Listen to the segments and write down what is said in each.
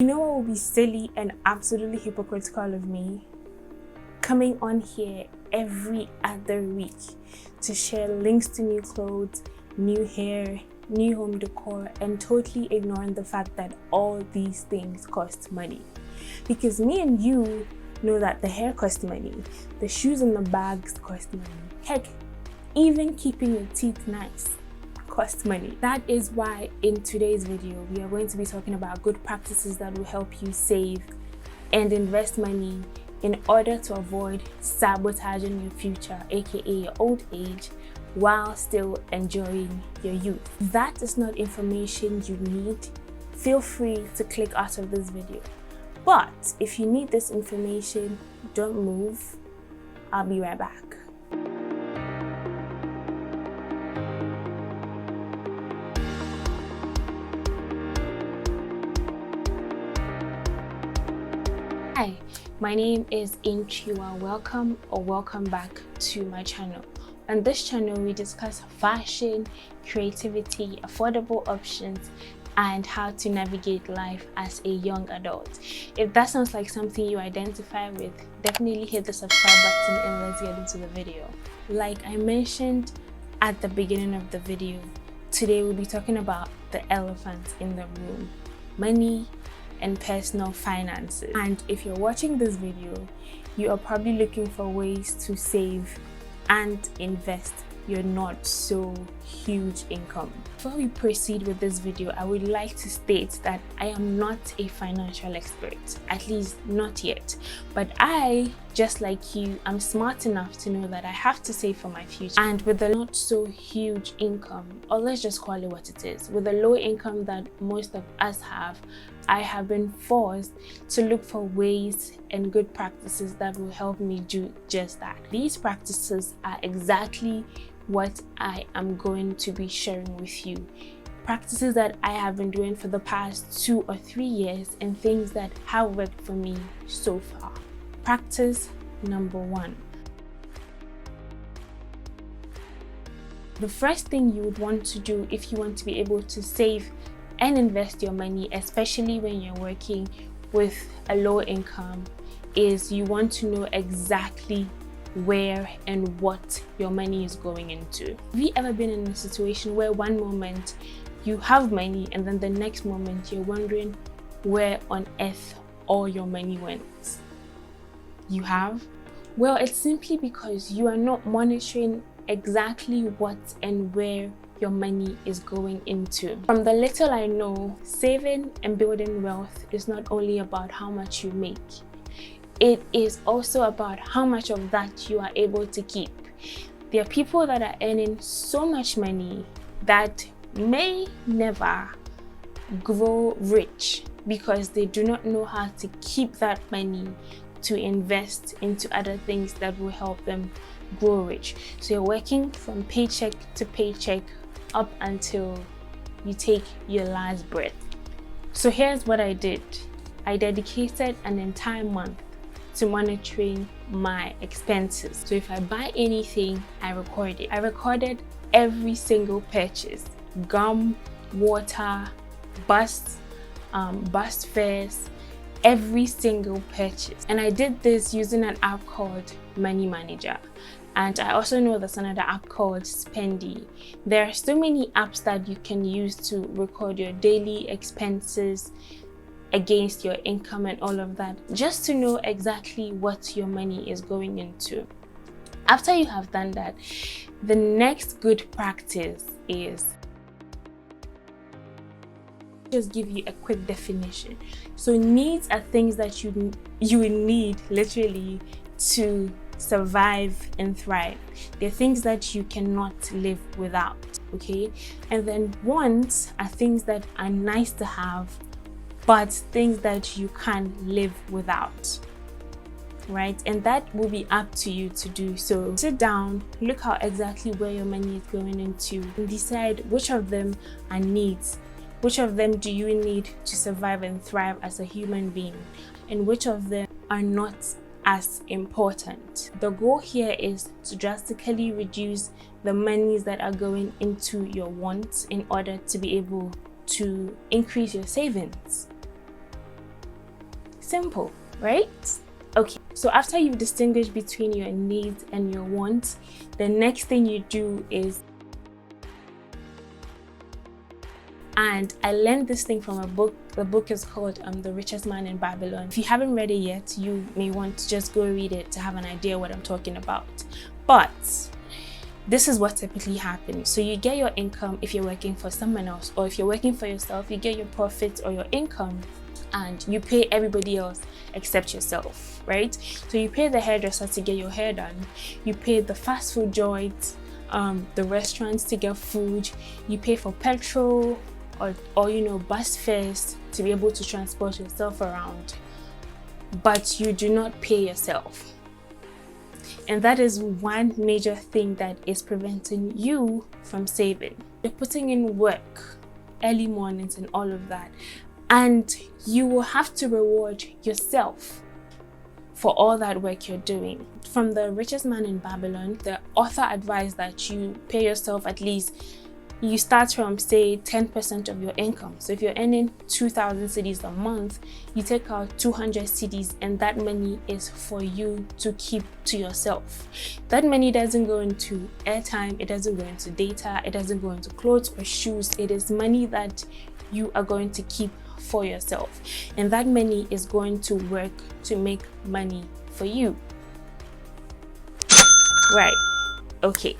You know what would be silly and absolutely hypocritical of me? Coming on here every other week to share links to new clothes, new hair, new home decor, and totally ignoring the fact that all these things cost money. Because me and you know that the hair costs money, the shoes and the bags cost money. Heck, even keeping your teeth nice costs money. That is why in today's video, we are going to be talking about good practices that will help you save and invest money in order to avoid sabotaging your future, aka your old age, while still enjoying your youth. If that is not information you need, feel free to click out of this video. But if you need this information, don't move. I'll be right back. Hi, my name is Inchiwa. Welcome back to my channel. On this channel, we discuss fashion, creativity, affordable options, and how to navigate life as a young adult. If that sounds like something you identify with, definitely hit the subscribe button and let's get into the video. Like I mentioned at the beginning of the video, today we'll be talking about the elephant in the room: money and personal finances. And if you're watching this video, you are probably looking for ways to save and invest your not so huge income. Before we proceed with this video, I would like to state that I am not a financial expert, at least not yet. But I, just like you, I'm smart enough to know that I have to save for my future. And with a not so huge income, or let's just call it what it is, with the low income that most of us have, I have been forced to look for ways and good practices that will help me do just that. These practices are exactly what I am going to be sharing with you. Practices that I have been doing for the past 2 or 3 years and things that have worked for me so far. Practice number 1. The first thing you would want to do if you want to be able to save and invest your money, especially when you're working with a low income, is you want to know exactly where and what your money is going into. Have you ever been in a situation where one moment you have money and then the next moment you're wondering where on earth all your money went? You have? Well, it's simply because you are not monitoring exactly what and where your money is going into. From the little I know, saving and building wealth is not only about how much you make. It is also about how much of that you are able to keep. There are people that are earning so much money that may never grow rich because they do not know how to keep that money to invest into other things that will help them grow rich. So you're working from paycheck to paycheck up until you take your last breath. So here's what I did. I dedicated an entire month to monitoring my expenses. So if I buy anything, I record it. I recorded every single purchase: gum, water, bus fares, every single purchase. And I did this using an app called Money Manager. And I also know there's another app called Spendy. There are so many apps that you can use to record your daily expenses against your income and all of that, just to know exactly what your money is going into. After you have done that, the next good practice is just give you a quick definition. So needs are things that you will need literally to survive and thrive. They're things that you cannot live without, okay? And then wants are things that are nice to have, but things that you can live without, right? And that will be up to you to do. So sit down, look out exactly where your money is going into, and decide which of them are needs, which of them do you need to survive and thrive as a human being, and which of them are not as important. The goal here is to drastically reduce the monies that are going into your wants in order to be able to increase your savings. Simple, right? Okay, so after you've distinguished between your needs and your wants, the next thing you do is, and I learned this thing from a book. The book is called The Richest Man in Babylon. If you haven't read it yet, you may want to just go read it to have an idea what I'm talking about. But this is what typically happens. So you get your income if you're working for someone else, or if you're working for yourself, you get your profits or your income and you pay everybody else except yourself, right? So you pay the hairdresser to get your hair done, you pay the fast food joints, the restaurants to get food, you pay for petrol or you know, bus fares to be able to transport yourself around, but you do not pay yourself. And that is one major thing that is preventing you from saving. You're putting in work, early mornings and all of that, and you will have to reward yourself for all that work you're doing. From The Richest Man in Babylon, the author advised that you pay yourself at least, you start from say 10% of your income. So if you're earning 2,000 cedis a month, you take out 200 cedis, and that money is for you to keep to yourself. That money doesn't go into airtime, it doesn't go into data, it doesn't go into clothes or shoes. It is money that you are going to keep for yourself, and that money is going to work to make money for you, right? Okay,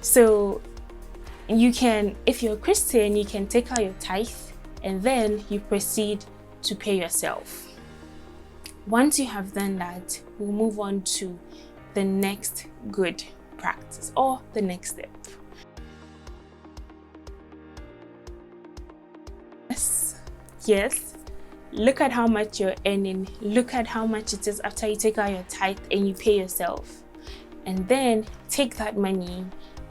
so you can, if you're a Christian, you can take out your tithe and then you proceed to pay yourself. Once you have done that, we'll move on to the next good practice or the next step. Yes, look at how much you're earning. Look at how much it is after you take out your tithe and you pay yourself. And then take that money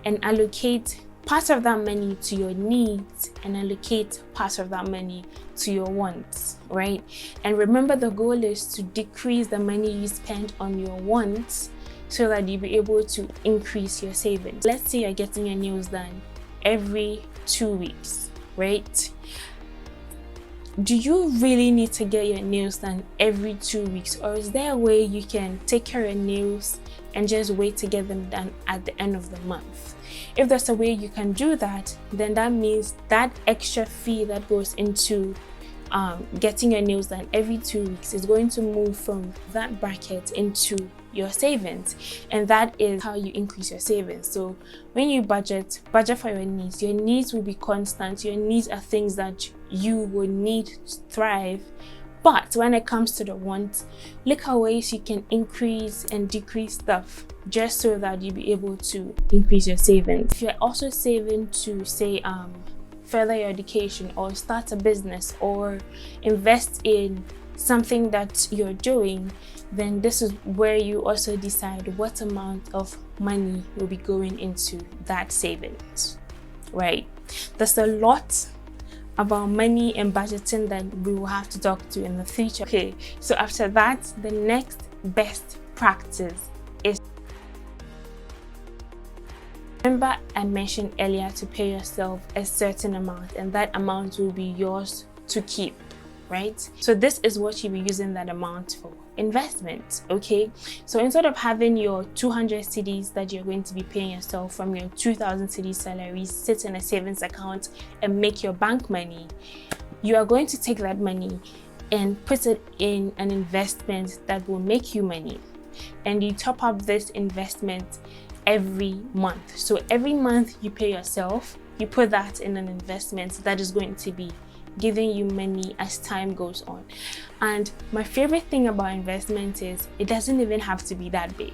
and allocate part of that money to your needs and allocate part of that money to your wants, right? And remember, the goal is to decrease the money you spend on your wants so that you'll be able to increase your savings. Let's say you're getting your nails done every 2 weeks, right? Do you really need to get your nails done every 2 weeks, or is there a way you can take care of your nails and just wait to get them done at the end of the month? If there's a way you can do that, then that means that extra fee that goes into getting your nails done every 2 weeks is going to move from that bracket into your savings, and that is how you increase your savings. So when you budget for your needs will be constant. Your needs are things that you will need to thrive. But when it comes to the wants, look at ways you can increase and decrease stuff just so that you'll be able to increase your savings. If you're also saving to say further your education or start a business or invest in something that you're doing, then this is where you also decide what amount of money will be going into that savings, right? There's a lot about money and budgeting that we will have to talk to in the future. Okay, so after that, the next best practice is, remember I mentioned earlier to pay yourself a certain amount, and that amount will be yours to keep, right? So this is what you'll be using that amount for: investment. Okay, so instead of having your 200 cedis that you're going to be paying yourself from your 2,000 cedis salary sit in a savings account and make your bank money, you are going to take that money and put it in an investment that will make you money, and you top up this investment every month. So every month you pay yourself, you put that in an investment that is going to be giving you money as time goes on. And my favorite thing about investment is it doesn't even have to be that big.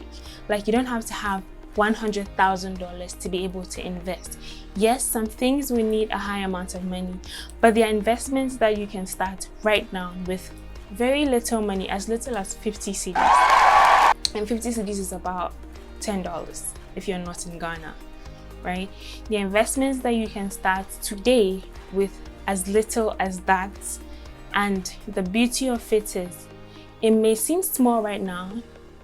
Like, you don't have to have $100,000 to be able to invest. Yes, some things will need a high amount of money, but there are investments that you can start right now with very little money, as little as 50 cedis. And 50 cedis is about $10 if you're not in Ghana, right? The investments that you can start today with as little as that, and the beauty of it is it may seem small right now,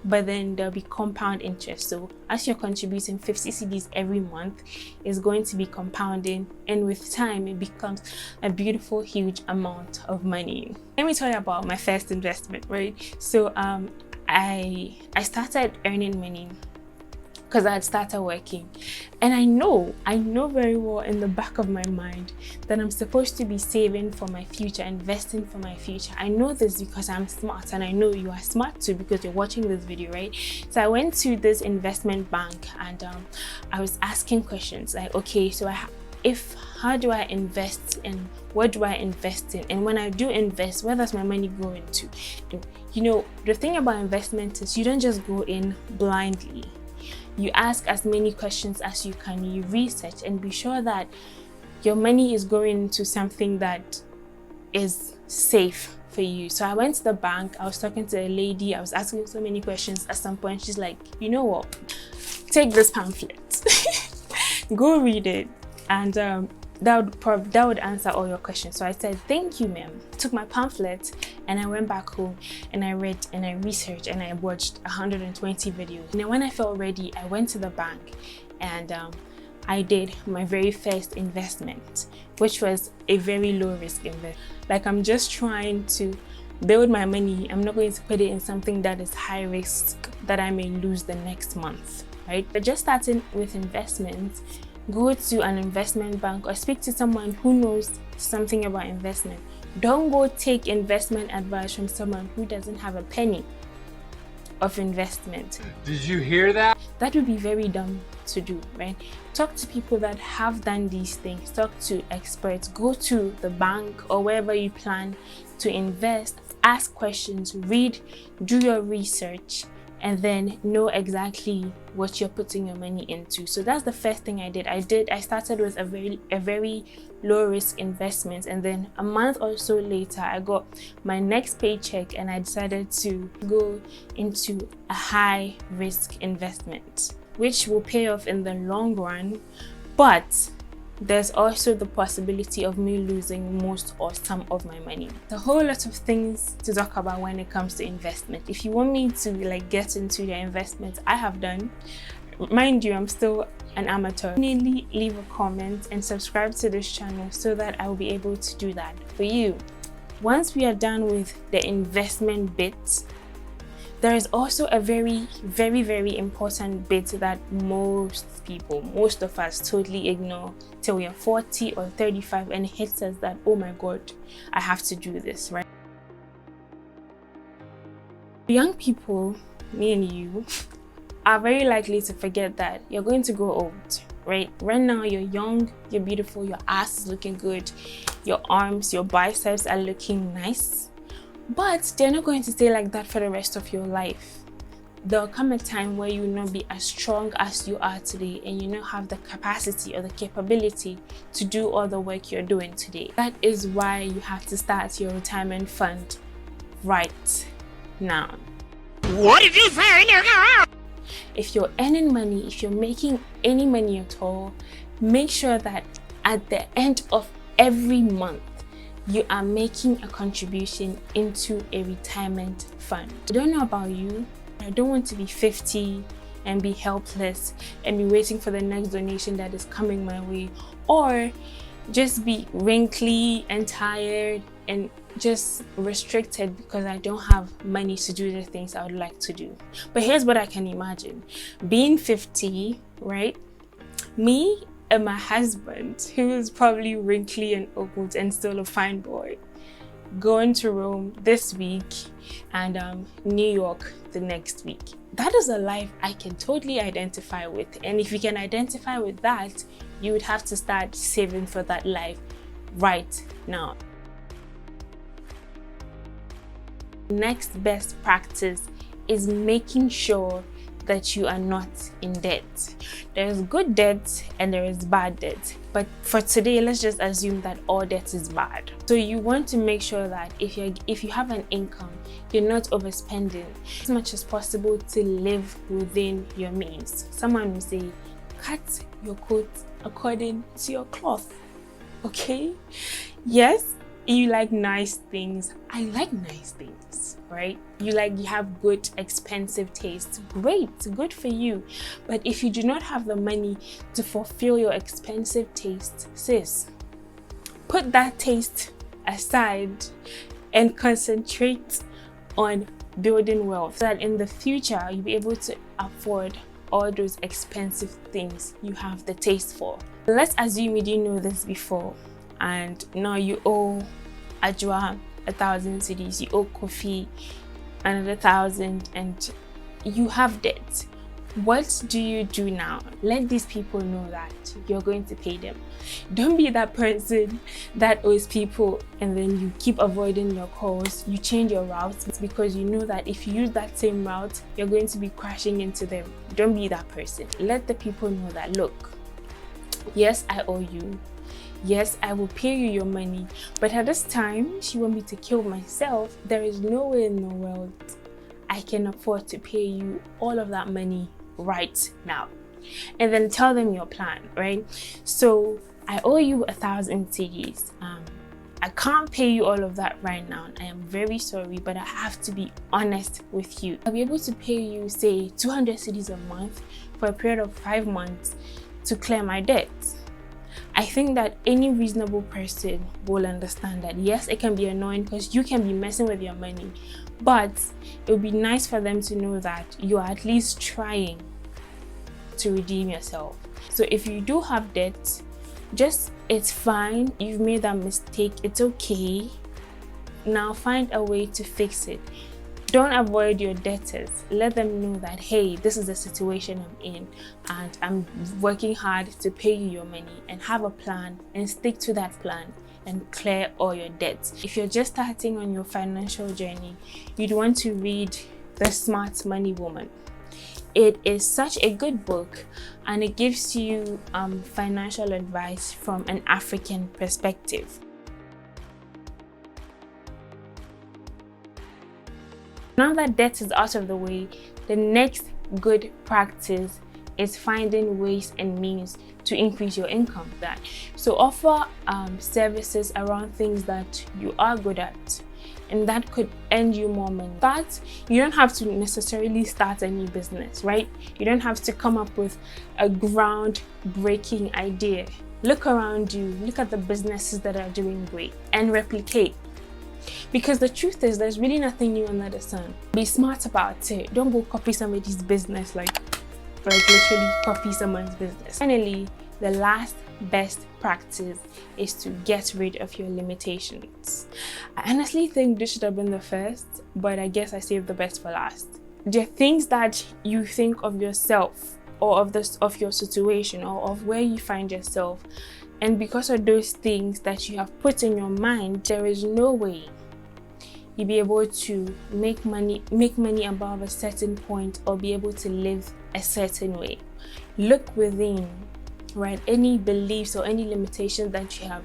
but then there'll be compound interest. So as you're contributing 50 cedis every month, it's going to be compounding, and with time it becomes a beautiful, huge amount of money. Let me tell you about my first investment, right? So I started earning money because I had started working, and I know very well in the back of my mind that I'm supposed to be saving for my future, investing for my future. I know this because I'm smart, and I know you are smart too because you're watching this video, right? So I went to this investment bank, and I was asking questions like, okay, so how do I invest, and what do I invest in, and when I do invest, where does my money go into? And, you know, the thing about investment is you don't just go in blindly. You ask as many questions as you can, you research, and be sure that your money is going into something that is safe for you. So I went to the bank, I was talking to a lady, I was asking so many questions. At some point she's like, you know what, take this pamphlet, go read it, and that would answer all your questions. So I said, thank you, ma'am. Took my pamphlet and I went back home and I read and I researched and I watched 120 videos. And then when I felt ready, I went to the bank and I did my very first investment, which was a very low risk investment. Like, I'm just trying to build my money. I'm not going to put it in something that is high risk that I may lose the next month, right? But just starting with investments, go to an investment bank or speak to someone who knows something about investment. Don't go take investment advice from someone who doesn't have a penny of investment. Did you hear that? That would be very dumb to do, right? Talk to people that have done these things. Talk to experts. Go to the bank or wherever you plan to invest. Ask questions, read, do your research, and then know exactly what you're putting your money into. So that's the first thing I did. I started with a very low risk investment, and then a month or so later I got my next paycheck and I decided to go into a high risk investment, which will pay off in the long run, but there's also the possibility of me losing most or some of my money. A whole lot of things to talk about when it comes to investment. If you want me to get into the investments I have done, mind you, I'm still an amateur. Definitely leave a comment and subscribe to this channel so that I will be able to do that for you. Once we are done with the investment bit, there is also a very important bit that most of us totally ignore till we are 40 or 35 and it hits us that, oh my god, I have to do this, right? Young people, me and you, are very likely to forget that you're going to grow old, right? Right now you're young, you're beautiful, your ass is looking good, your arms, your biceps are looking nice. But they're not going to stay like that for the rest of your life. There'll come a time where you will not be as strong as you are today and you not have the capacity or the capability to do all the work you're doing today. That is why you have to start your retirement fund right now. What did you say? If you're earning money, if you're making any money at all, make sure that at the end of every month, you are making a contribution into a retirement fund. I don't know about you, I don't want to be 50 and be helpless and be waiting for the next donation that is coming my way, or just be wrinkly and tired and just restricted because I don't have money to do the things I would like to do. But here's what I can imagine. Being 50, right? Me and my husband, who is probably wrinkly and old and still a fine boy, going to Rome this week and New York the next week. That is a life I can totally identify with. And if you can identify with that, you would have to start saving for that life right now. Next best practice is making sure that you are not in debt. There is good debt and there is bad debt. But for today, let's just assume that all debt is bad. So you want to make sure that if you have an income, you're not overspending as much as possible to live within your means. Someone will say, cut your coat according to your cloth. Okay? Yes, you like nice things. I like nice things. right? You have good expensive taste. Great, good for you. But if you do not have the money to fulfill your expensive taste, sis, put that taste aside and concentrate on building wealth so that in the future you'll be able to afford all those expensive things you have the taste for. Let's assume you didn't know this before and now you owe Ajwa 1,000 cedis, you owe Kofi another 1,000, and you have debt. What do you do now? Let these people know that you're going to pay them. Don't be that person that owes people and then you keep avoiding your calls. You change your routes because you know that if you use that same route, you're going to be crashing into them. Don't be that person. Let the people know that, look, yes, I owe you. Yes, I will pay you your money. But at this time, if you want me to kill myself, there is no way in the world I can afford to pay you all of that money right now. And then tell them your plan, right? So I owe you 1,000 cedis. I can't pay you all of that right now. I am very sorry, but I have to be honest with you. I'll be able to pay you, say, 200 cedis a month for a period of 5 months to clear my debts. I think that any reasonable person will understand that yes, it can be annoying because you can be messing with your money, but it would be nice for them to know that you are at least trying to redeem yourself. So if you do have debt, it's fine. You've made that mistake. It's okay. Now find a way to fix it. Don't avoid your debtors. Let them know that, hey, this is the situation I'm in and I'm working hard to pay you your money, and have a plan and stick to that plan and clear all your debts. If you're just starting on your financial journey, you'd want to read The Smart Money Woman. It is such a good book and it gives you financial advice from an African perspective. Now that debt is out of the way, the next good practice is finding ways and means to increase your income. So offer services around things that you are good at, and that could earn you more money. But you don't have to necessarily start a new business, right? You don't have to come up with a groundbreaking idea. Look around you, look at the businesses that are doing great and replicate. Because the truth is, there's really nothing new under the sun. Be smart about it. Don't go copy somebody's business, like literally copy someone's business. Finally, the last best practice is to get rid of your limitations. I honestly think this should have been the first, but I guess I saved the best for last. There are things that you think of yourself or of your situation or of where you find yourself, and because of those things that you have put in your mind, there is no way you'll be able to make money above a certain point or be able to live a certain way. Look within, right? Any beliefs or any limitations that you have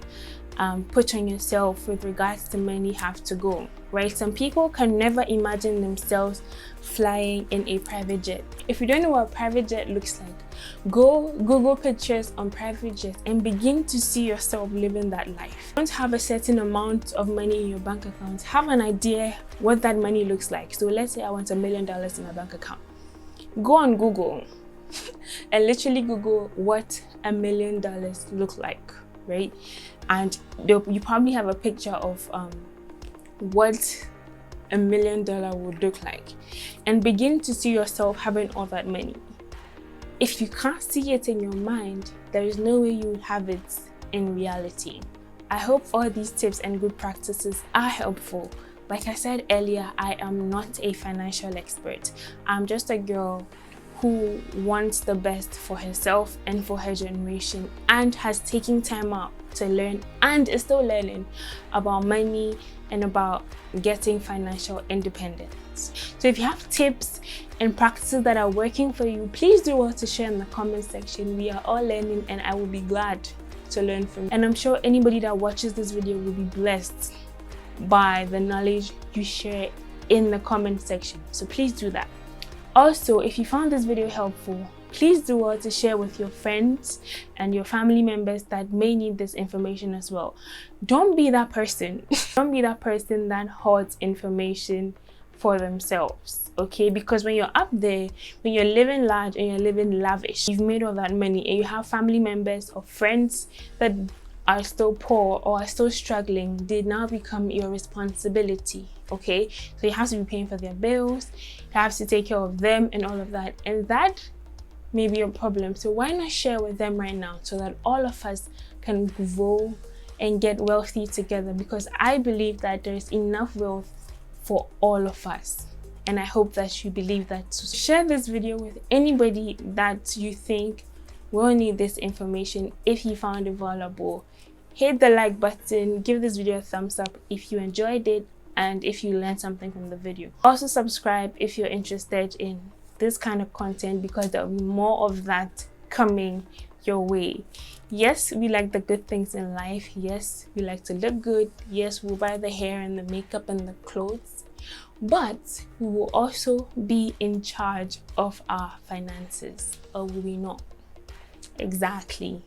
put on yourself with regards to money have to go, right? Some people can never imagine themselves flying in a private jet. If you don't know what a private jet looks like, go Google pictures on private jets and begin to see yourself living that life. Don't have a certain amount of money in your bank account. Have an idea what that money looks like. So let's say I want $1 million in my bank account. Go on Google and literally Google what $1 million look like, right? And you probably have a picture of what $1 million would look like, and begin to see yourself having all that money. If you can't see it in your mind, there is no way you will have it in reality. I hope all these tips and good practices are helpful. Like I said earlier, I am not a financial expert. I'm just a girl who wants the best for herself and for her generation, and has taken time out to learn and is still learning about money and about getting financial independence. So if you have tips and practices that are working for you, please do well to share in the comment section. We are all learning and I will be glad to learn from you. And I'm sure anybody that watches this video will be blessed by the knowledge you share in the comment section. So please do that. Also, if you found this video helpful, please do well to share with your friends and your family members that may need this information as well. Don't be that person. Don't be that person that hoards information for themselves, okay? Because when you're up there, when you're living large and you're living lavish, you've made all that money and you have family members or friends that are still poor or are still struggling, they now become your responsibility, okay? So you have to be paying for their bills, you have to take care of them and all of that, and that may be a problem. So why not share with them right now so that all of us can grow and get wealthy together? Because I believe that there's enough wealth for all of us, and I hope that you believe that too. Share this video with anybody that you think will need this information. If you found it valuable, hit the like button, give this video a thumbs up if you enjoyed it and if you learned something from the video. Also subscribe if you're interested in this kind of content, because there'll be more of that coming your way. Yes, we like the good things in life. Yes, we like to look good. Yes, we'll buy the hair and the makeup and the clothes, but we will also be in charge of our finances, or will we not? Exactly.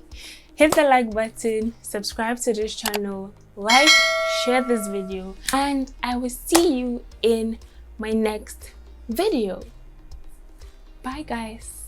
Hit the like button, subscribe to this channel, like, share this video, and I will see you in my next video. Bye guys.